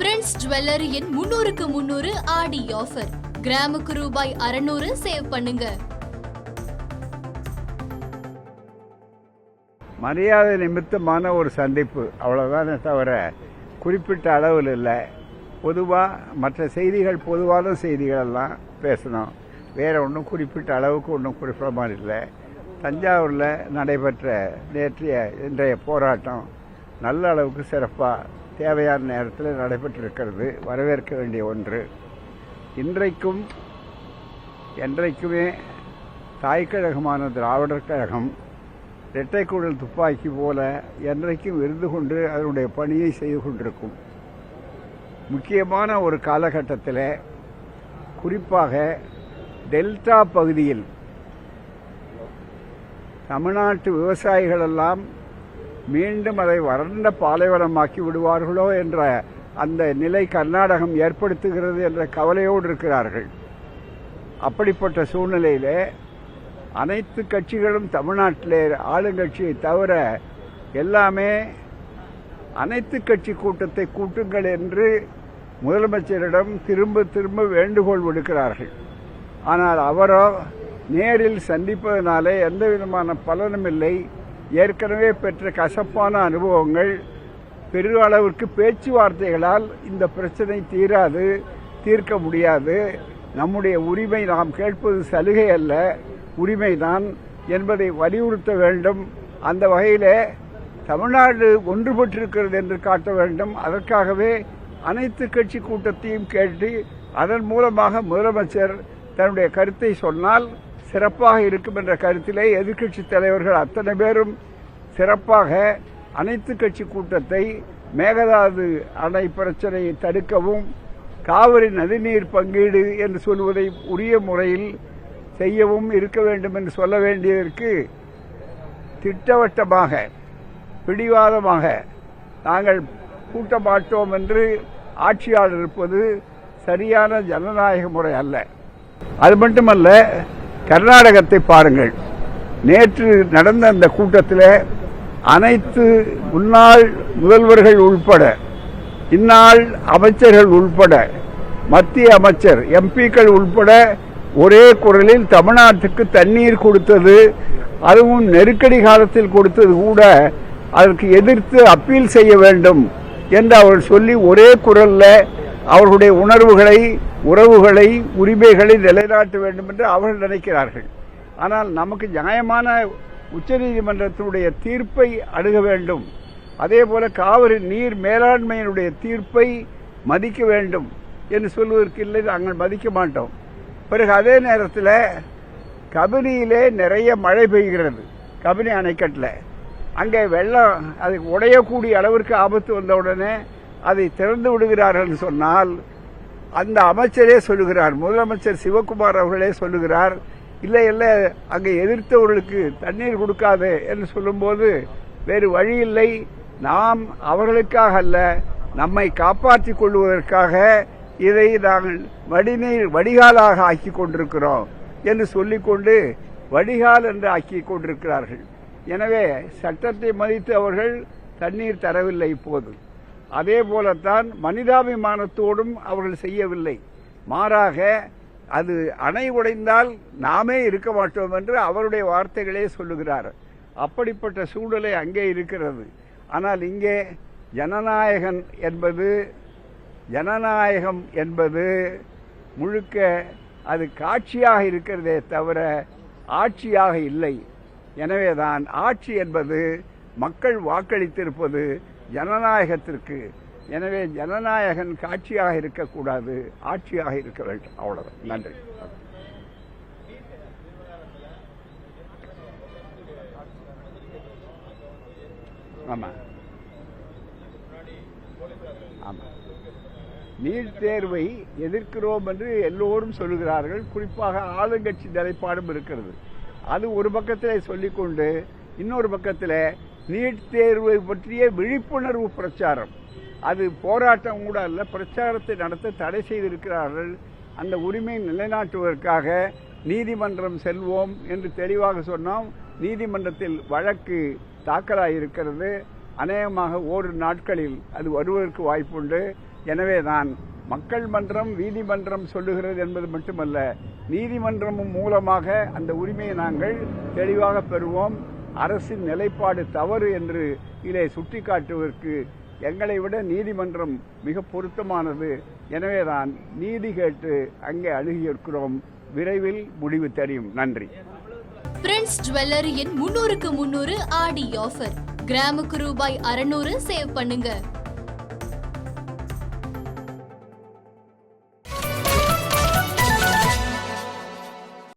Prince ஜுவல்லரியின் 300க்கு 300 ஆடி offer. கிராமுக்கு ரூபாய் 600 சேவ் பண்ணுங்க. மரியாதை நிமித்தமான ஒரு சந்திப்பு, அவ்வளோதானே தவிர குறிப்பிட்ட அளவில் இல்லை. பொதுவாக மற்ற செய்திகள், பொதுவான செய்திகளெல்லாம் பேசணும். வேறு ஒன்றும் குறிப்பிட்ட அளவுக்கு ஒன்றும் குறிப்பிட மாதிரி இல்லை. தஞ்சாவூரில் நடைபெற்ற இன்றைய போராட்டம் நல்ல அளவுக்கு சிறப்பாக தேவையான நேரத்தில் நடைபெற்றிருக்கிறது, வரவேற்க வேண்டிய ஒன்று. என்றைக்குமே தாய்க்கழகமான திராவிடர் கழகம் இரட்டைக்குழல் துப்பாக்கி போல என்றைக்கும் இருந்து கொண்டு அதனுடைய பணியை செய்து கொண்டிருக்கும். முக்கியமான ஒரு காலகட்டத்தில், குறிப்பாக டெல்டா பகுதியில் தமிழ்நாட்டு விவசாயிகளெல்லாம் மீண்டும் அதை வறண்ட பாலைவனமாக்கி விடுவார்களோ என்ற அந்த நிலை கர்நாடகம் ஏற்படுத்துகிறது என்ற கவலையோடு இருக்கிறார்கள். அப்படிப்பட்ட சூழ்நிலையிலே அனைத்து கட்சிகளும் தமிழ்நாட்டிலே ஆளுங்கட்சியை தவிர எல்லாமே அனைத்து கட்சி கூட்டத்தை கூட்டுங்கள் என்று முதலமைச்சரிடம் திரும்ப திரும்ப வேண்டுகோள் விடுக்கிறார்கள். ஆனால் அவரோ நேரில் சந்திப்பதனாலே எந்த விதமான பலனும் இல்லை. ஏற்கனவே பெற்ற கசப்பான அனுபவங்கள், பெருளவிற்கு பேச்சுவார்த்தைகளால் இந்த பிரச்சனை தீர்க்க முடியாது. நம்முடைய உரிமை, நாம் கேட்பது சலுகை அல்ல, உரிமைதான் என்பதை வலியுறுத்த வேண்டும். அந்த வகையிலே தமிழ்நாடு ஒன்றுபட்டிருக்கிறது என்று காட்ட வேண்டும். அதற்காகவே அனைத்து கட்சி கூட்டத்தையும் கேட்டு அதன் மூலமாக முதலமைச்சர் தன்னுடைய கருத்தை சொன்னால் சிறப்பாக இருக்கும் என்ற கருத்திலே எதிர்க்கட்சி தலைவர்கள் அத்தனை பேரும் சிறப்பாக அனைத்து கட்சி கூட்டத்தை மேகதாது அணை பிரச்சனையை தடுக்கவும், காவிரி நதிநீர் பங்கீடு என்று சொல்வதை உரிய முறையில் செய்யவும் இருக்க வேண்டும் என்று சொல்ல வேண்டியதற்கு திட்டவட்டமாக, பிடிவாதமாக நாங்கள் கூட்ட மாட்டோம் என்று ஆட்சியாளர் இருப்பது சரியான ஜனநாயக முறை அல்ல. அது மட்டுமல்ல, கர்நாடகத்தை பாருங்கள். நேற்று நடந்த அந்த கூட்டத்தில் அனைத்து முன்னாள் முதல்வர்கள் உள்பட, இந்நாள் அமைச்சர்கள் உள்பட, மத்திய அமைச்சர் எம்பிக்கள் உள்பட ஒரே குரலில் தமிழ்நாட்டுக்கு தண்ணீர் கொடுத்தது, அதுவும் நெருக்கடி காலத்தில் கொடுத்தது கூட அதற்கு எதிர்த்து அப்பீல் செய்ய வேண்டும் என்று அவர்கள் சொல்லி ஒரே குரல்ல அவர்களுடைய உறவுகளை, உரிமைகளை நிலைநாட்ட வேண்டும் என்று அவர்கள் நினைக்கிறார்கள். ஆனால் நமக்கு நியாயமான உச்சநீதிமன்றத்தினுடைய தீர்ப்பை அணுக வேண்டும். அதே போல காவிரி நீர் மேலாண்மையினுடைய தீர்ப்பை மதிக்க வேண்டும் என்று சொல்வதற்கு இல்லை, நாங்கள் மதிக்க மாட்டோம். பிறகு அதே நேரத்தில் கபினியிலே நிறைய மழை பெய்கிறது, கபினி அணைக்கட்டில். அங்கே வெள்ளம் அது உடையக்கூடிய அளவிற்கு ஆபத்து வந்தவுடனே அதை திறந்து விடுகிறார்கள் சொன்னால், அந்த அமைச்சரே சொல்லுகிறார், முதலமைச்சர் சிவகுமார் அவர்களே சொல்லுகிறார், இல்லை அங்கே எதிர்த்தவர்களுக்கு தண்ணீர் கொடுக்காது என்று சொல்லும்போது வேறு வழி இல்லை, நாம் அவர்களுக்காக அல்ல, நம்மை காப்பாற்றிக் கொள்வதற்காக இதை நாங்கள் வடிகாலாக ஆக்கி கொண்டிருக்கிறோம் என்று சொல்லிக்கொண்டு வடிகால் என்று ஆக்கி கொண்டிருக்கிறார்கள். எனவே சட்டத்தை மதித்து அவர்கள் தண்ணீர் தரவில்லை. இப்போது அதே போலத்தான் மனிதாபிமானத்தோடும் அவர்கள் செய்யவில்லை. மாறாக அது அணை உடைந்தால் நாமே இருக்க மாட்டோம் என்று அவருடைய வார்த்தைகளே சொல்லுகிறார். அப்படிப்பட்ட சூழ்நிலை அங்கே இருக்கிறது. ஆனால் இங்கே ஜனநாயகம் என்பது முழுக்க அது காட்சியாக இருக்கிறதே தவிர ஆட்சியாக இல்லை. எனவேதான் ஆட்சி என்பது மக்கள் வாக்களித்திருப்பது ஜனநாயகத்திற்கு. எனவே ஜனநாயகன் காட்சியாக இருக்கக்கூடாது, ஆட்சியாக இருக்க வேண்டும். அவ்வளவுதான். நன்றி. ஆமா, ஆமா. நீட் தேர்வை எதிர்க்கிறோம் என்று எல்லோரும் சொல்லுகிறார்கள். குறிப்பாக ஆளுங்கட்சி நிலைப்பாடும் இருக்கிறது. அது ஒரு பக்கத்திலே சொல்லிக்கொண்டு இன்னொரு பக்கத்தில் நீட் தேர்வை பற்றிய விழிப்புணர்வு பிரச்சாரம், அது போராட்டம் கூட அல்ல, பிரச்சாரத்தை நடத்த தடை செய்திருக்கிறார்கள். அந்த உரிமை நிலைநாட்டுவதற்காக நீதிமன்றம் செல்வோம் என்று தெளிவாக சொன்னோம். நீதிமன்றத்தில் வழக்கு தாக்கலாயிருக்கிறது. அநேகமாக ஓரிரு நாட்களில் அது வருவதற்கு வாய்ப்புண்டு. எனவேதான் மக்கள் மன்றம் நீதிமன்றம் சொல்லுகிறது என்பது மட்டுமல்ல, நீதிமன்றமும் மூலமாக அந்த உரிமையை நாங்கள் தெளிவாக பெறுவோம். அரசின் நிலைப்பாடு தவறு என்று இதை சுட்டிக்காட்டுவதற்கு எங்களை விட நீதிமன்றம் மிக பொருத்தமானது. எனவேதான் நீதி கேட்டு அங்கே அணுகியிருக்கிறோம். விரைவில் முடிவு தெரியும். நன்றி. பிரின்ஸ் ஜுவல்லரியின் 300க்கு 300 ஆடி ஆஃபர். கிராமுக்கு ரூபாய் 600 சேவ் பண்ணுங்க.